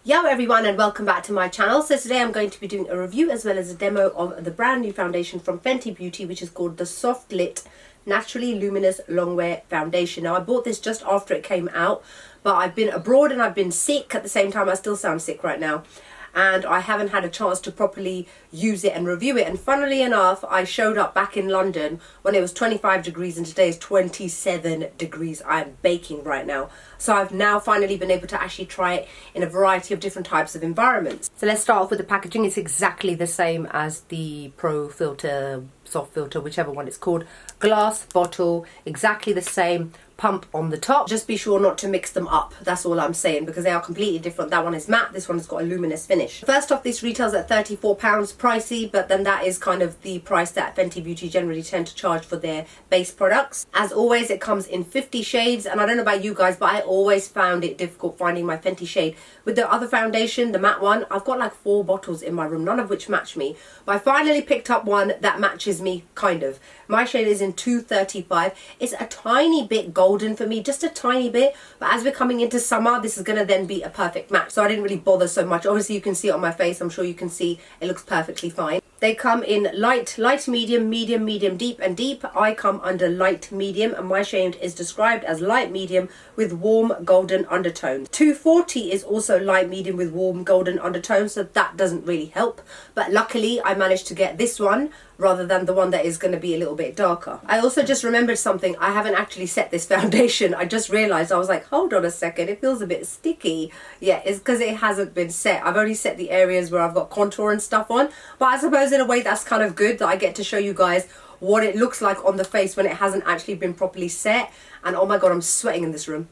Yo everyone, and welcome back to my channel. So today I'm going to be doing a review as well as a demo of the brand new foundation from Fenty Beauty, which is called the Soft Lit Naturally Luminous Longwear Foundation. Now I bought this just after it came out, but I've been abroad and I've been sick at the same time. I still sound sick right now, and I haven't had a chance to properly use it and review it. And funnily enough, I showed up back in London when it was 25 degrees and today is 27 degrees. I'm baking right now. So I've now finally been able to actually try it in a variety of different types of environments. So let's start off with the packaging. It's exactly the same as the Pro Filter, Soft Filter, whichever one it's called. Glass bottle, exactly the same. Pump on the top. Just be sure not to mix them up, that's all I'm saying, because they are completely different. That one is matte, this one has got a luminous finish. First off, this retails at £34, pricey, but then that is kind of the price that Fenty Beauty generally tend to charge for their base products. As always, it comes in 50 shades, and I don't know about you guys, but I always found it difficult finding my Fenty shade. With the other foundation, the matte one, I've got like 4 bottles in my room, none of which match me, but I finally picked up one that matches me, kind of. My shade is in 235. It's a tiny bit golden for me, just a tiny bit, but as we're coming into summer, this is going to then be a perfect match, so I didn't really bother so much. Obviously you can see it on my face, I'm sure you can see it looks perfectly fine. They come in light, medium, medium, deep, and deep. I come under light medium, and my shade is described as light medium with warm golden undertones. 240 is also light medium with warm golden undertones, so that doesn't really help, but luckily I managed to get this one rather than the one that is going to be a little bit darker. I also just remembered something. I haven't actually set this foundation. I just realized, I was like, hold on a second, it feels a bit sticky. Yeah, it's because it hasn't been set. I've only set the areas where I've got contour and stuff on, but I suppose in a way that's kind of good that I get to show you guys what it looks like on the face when it hasn't actually been properly set. And oh my god, I'm sweating in this room.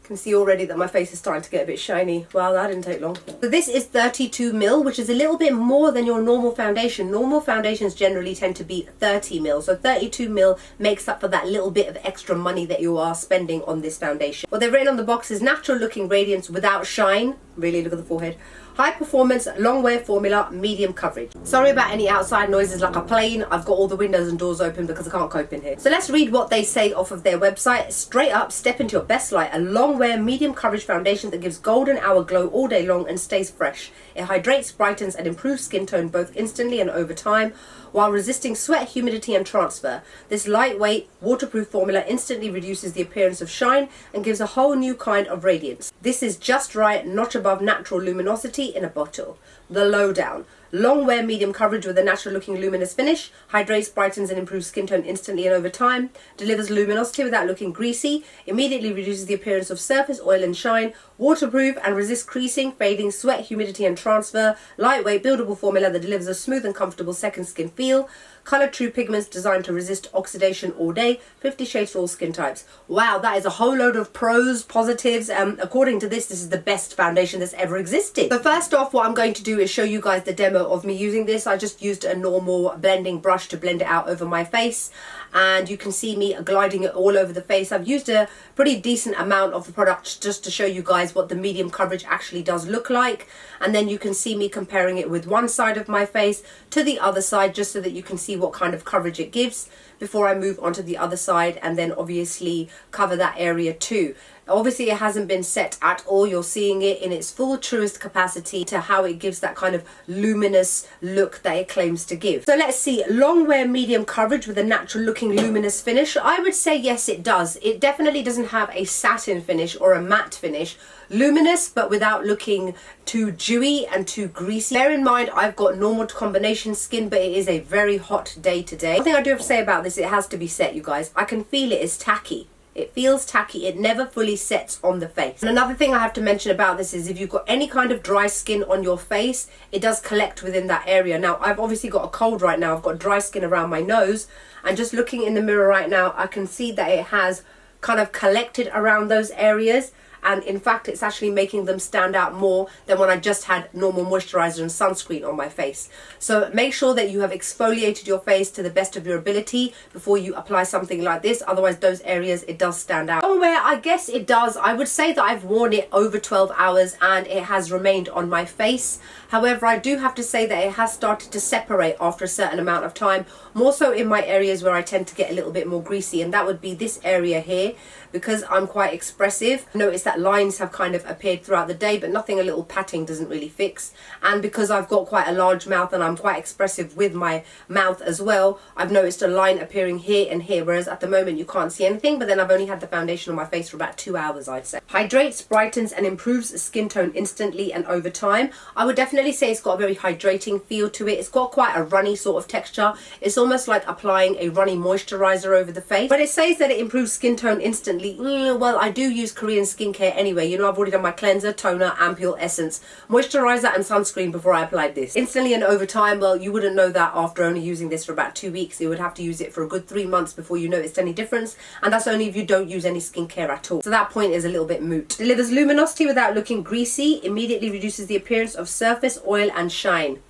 Can see already that my face is starting to get a bit shiny. Wow, that didn't take long. So this is 32ml, which is a little bit more than your normal foundation. Normal foundations generally tend to be 30ml, so 32ml makes up for that little bit of extra money that you are spending on this foundation. What they've written on the box is natural looking radiance without shine. Really, look at the forehead. High performance, long wear formula, medium coverage. Sorry about any outside noises like a plane. I've got all the windows and doors open because I can't cope in here. So let's read what they say off of their website. Straight up, step into your best light. A long wear, medium coverage foundation that gives golden hour glow all day long and stays fresh. It hydrates, brightens, and improves skin tone both instantly and over time, while resisting sweat, humidity, and transfer. This lightweight, waterproof formula instantly reduces the appearance of shine and gives a whole new kind of radiance. This is just right, notch above natural luminosity in a bottle. The lowdown. Long wear, medium coverage with a natural looking luminous finish, hydrates, brightens, and improves skin tone instantly and over time, delivers luminosity without looking greasy, immediately reduces the appearance of surface oil and shine, waterproof and resists creasing, fading, sweat, humidity, and transfer, lightweight, buildable formula that delivers a smooth and comfortable second skin feel, color true pigments designed to resist oxidation all day, 50 shades for all skin types. Wow, that is a whole load of pros, positives. According to this is the best foundation that's ever existed. So first off, what I'm going to do is show you guys the demo of me using this. I just used a normal blending brush to blend it out over my face, and you can see me gliding it all over the face. I've used a pretty decent amount of the product just to show you guys what the medium coverage actually does look like, and then you can see me comparing it with one side of my face to the other side, just so that you can see what kind of coverage it gives before I move on to the other side, and then obviously cover that area too. Obviously it hasn't been set at all. You're seeing it in its full truest capacity to how it gives that kind of luminous look that it claims to give. So let's see, long wear, medium coverage with a natural looking luminous finish. I would say yes, it does. It definitely doesn't have a satin finish or a matte finish. Luminous, but without looking too dewy and too greasy. Bear in mind, I've got normal to combination skin, but it is a very hot day today. One thing I do have to say about this, it has to be set, you guys. I can feel it is tacky. It feels tacky. It never fully sets on the face. And another thing I have to mention about this is if you've got any kind of dry skin on your face, it does collect within that area. Now, I've obviously got a cold right now. I've got dry skin around my nose. And just looking in the mirror right now, I can see that it has kind of collected around those areas. And in fact, it's actually making them stand out more than when I just had normal moisturizer and sunscreen on my face. So make sure that you have exfoliated your face to the best of your ability before you apply something like this. Otherwise, those areas, it does stand out. Somewhere, I guess it does. I would say that I've worn it over 12 hours and it has remained on my face. However, I do have to say that it has started to separate after a certain amount of time, more so in my areas where I tend to get a little bit more greasy, and that would be this area here. Because I'm quite expressive, notice that that lines have kind of appeared throughout the day, but nothing a little patting doesn't really fix. And because I've got quite a large mouth and I'm quite expressive with my mouth as well, I've noticed a line appearing here and here, whereas at the moment you can't see anything. But then I've only had the foundation on my face for about 2 hours, I'd say. Hydrates, brightens and improves skin tone instantly and over time. I would definitely say it's got a very hydrating feel to it. It's got quite a runny sort of texture. It's almost like applying a runny moisturizer over the face. But it says that it improves skin tone instantly. Well, I do use Korean skincare anyway. You know, I've already done my cleanser, toner, ampule, essence, moisturizer and sunscreen before I applied this. Instantly and over time, well, you wouldn't know that after only using this for about 2 weeks. You would have to use it for a good 3 months before you noticed any difference, and that's only if you don't use any skincare at all. So that point is a little bit moot. Delivers luminosity without looking greasy, immediately reduces the appearance of surface, oil and shine.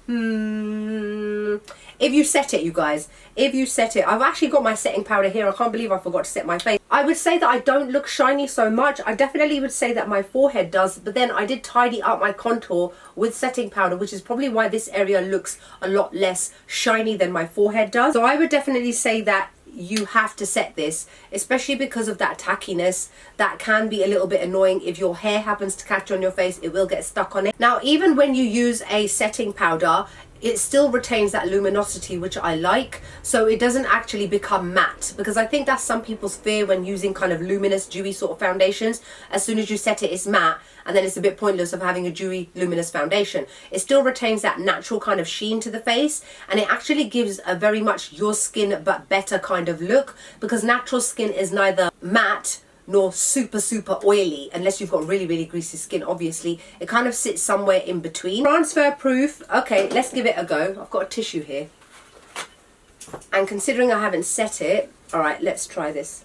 If you set it, you guys, if you set it, I've actually got my setting powder here. I can't believe I forgot to set my face. I would say that I don't look shiny so much. I definitely would say that my forehead does, but then I did tidy up my contour with setting powder, which is probably why this area looks a lot less shiny than my forehead does. So I would definitely say that you have to set this, especially because of that tackiness that can be a little bit annoying. If your hair happens to catch on your face, it will get stuck on it. Now, even when you use a setting powder, it still retains that luminosity, which I like, so it doesn't actually become matte, because I think that's some people's fear when using kind of luminous dewy sort of foundations. As soon as you set it, it's matte, and then it's a bit pointless of having a dewy luminous foundation. It still retains that natural kind of sheen to the face, and it actually gives a very much your skin but better kind of look, because natural skin is neither matte nor super oily, unless you've got really greasy skin. Obviously it kind of sits somewhere in between. Transfer proof. Okay, let's give it a go. I've got a tissue here, and considering I haven't set it, all right, let's try this.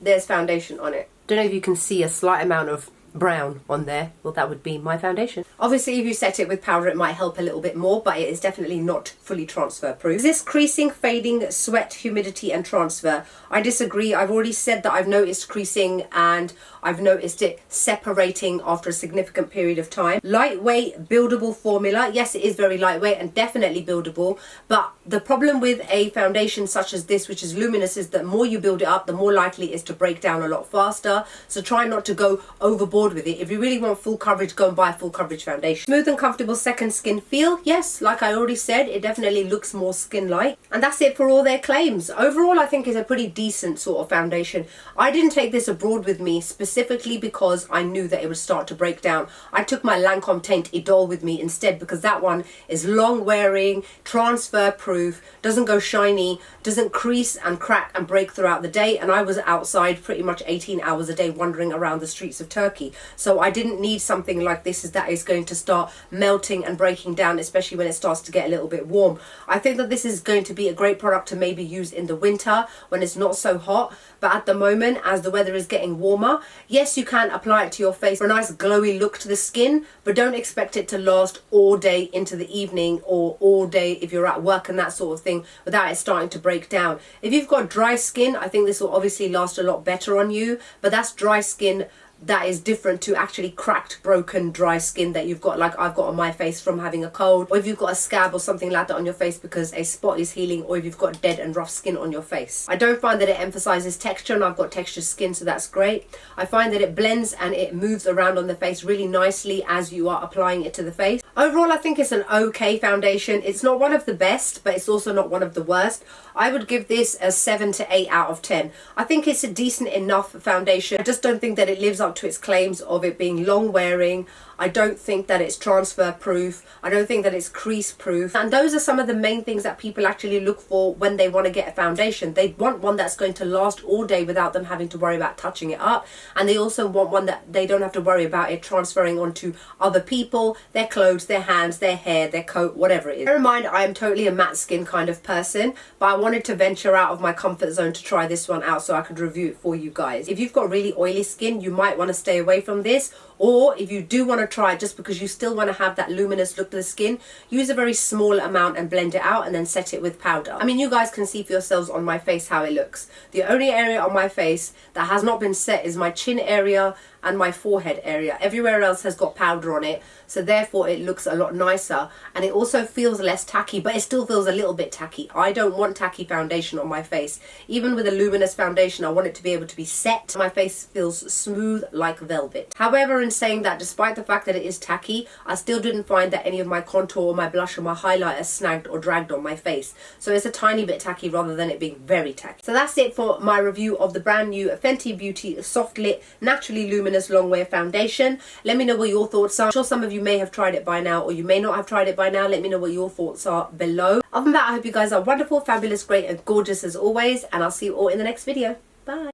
There's foundation on it. Don't know if you can see a slight amount of brown on there. Well, that would be my foundation. Obviously if you set it with powder it might help a little bit more, but it is definitely not fully transfer proof. Is this creasing, fading, sweat, humidity and transfer? I disagree. I've already said that I've noticed creasing and I've noticed it separating after a significant period of time. Lightweight, buildable formula. Yes, it is very lightweight and definitely buildable, but the problem with a foundation such as this, which is luminous, is that the more you build it up, the more likely it is to break down a lot faster. So try not to go overboard with it. If you really want full coverage, go and buy a full coverage foundation. Smooth and comfortable second skin feel. Yes, like I already said, it definitely looks more skin-like. And that's it for all their claims. Overall, I think it's a pretty decent sort of foundation. I didn't take this abroad with me specifically because I knew that it would start to break down. I took my Lancome Teint Idole with me instead, because that one is long wearing, transfer proof, doesn't go shiny, doesn't crease and crack and break throughout the day. And I was outside pretty much 18 hours a day wandering around the streets of Turkey. So I didn't need something like this that is going to start melting and breaking down, especially when it starts to get a little bit warm. I think that this is going to be a great product to maybe use in the winter when it's not so hot. But at the moment, as the weather is getting warmer, yes, you can apply it to your face for a nice glowy look to the skin, but don't expect it to last all day into the evening or all day if you're at work and that sort of thing without it starting to break down. If you've got dry skin, I think this will obviously last a lot better on you, but that's dry skin that is different to actually cracked, broken, dry skin that you've got, like I've got on my face from having a cold, or if you've got a scab or something like that on your face because a spot is healing, or if you've got dead and rough skin on your face. I don't find that it emphasizes texture, and I've got textured skin, so that's great. I find that it blends and it moves around on the face really nicely as you are applying it to the face. Overall, I think it's an okay foundation. It's not one of the best, but it's also not one of the worst. I would give this a 7 to 8 out of 10. I think it's a decent enough foundation. I just don't think that it lives up to its claims of it being long wearing. I don't think that it's transfer proof. I don't think that it's crease proof. And those are some of the main things that people actually look for when they want to get a foundation. They want one that's going to last all day without them having to worry about touching it up. And they also want one that they don't have to worry about it transferring onto other people, their clothes, their hands, their hair, their coat, whatever it is. Bear in mind, I am totally a matte skin kind of person, but I wanted to venture out of my comfort zone to try this one out so I could review it for you guys. If you've got really oily skin, you might want to stay away from this, Or if you do want to try it just because you still want to have that luminous look to the skin, use a very small amount and blend it out and then set it with powder. I mean, you guys can see for yourselves on my face how it looks. The only area on my face that has not been set is my chin area and my forehead area. Everywhere else has got powder on it, so therefore it looks a lot nicer, and it also feels less tacky, but it still feels a little bit tacky. I don't want tacky foundation on my face. Even with a luminous foundation, I want it to be able to be set. My face feels smooth like velvet. However, in saying that, despite the fact that it is tacky, I still didn't find that any of my contour or my blush or my highlighter snagged or dragged on my face. So it's a tiny bit tacky rather than it being very tacky. So that's it for my review of the brand new Fenty Beauty Soft Lit Naturally Luminous Longwear Foundation. Let me know what your thoughts are. I'm sure some of you may have tried it by now, or you may not have tried it by now. Let me know what your thoughts are below. Other than that, I hope you guys are wonderful, fabulous, great and gorgeous as always, and I'll see you all in the next video. Bye.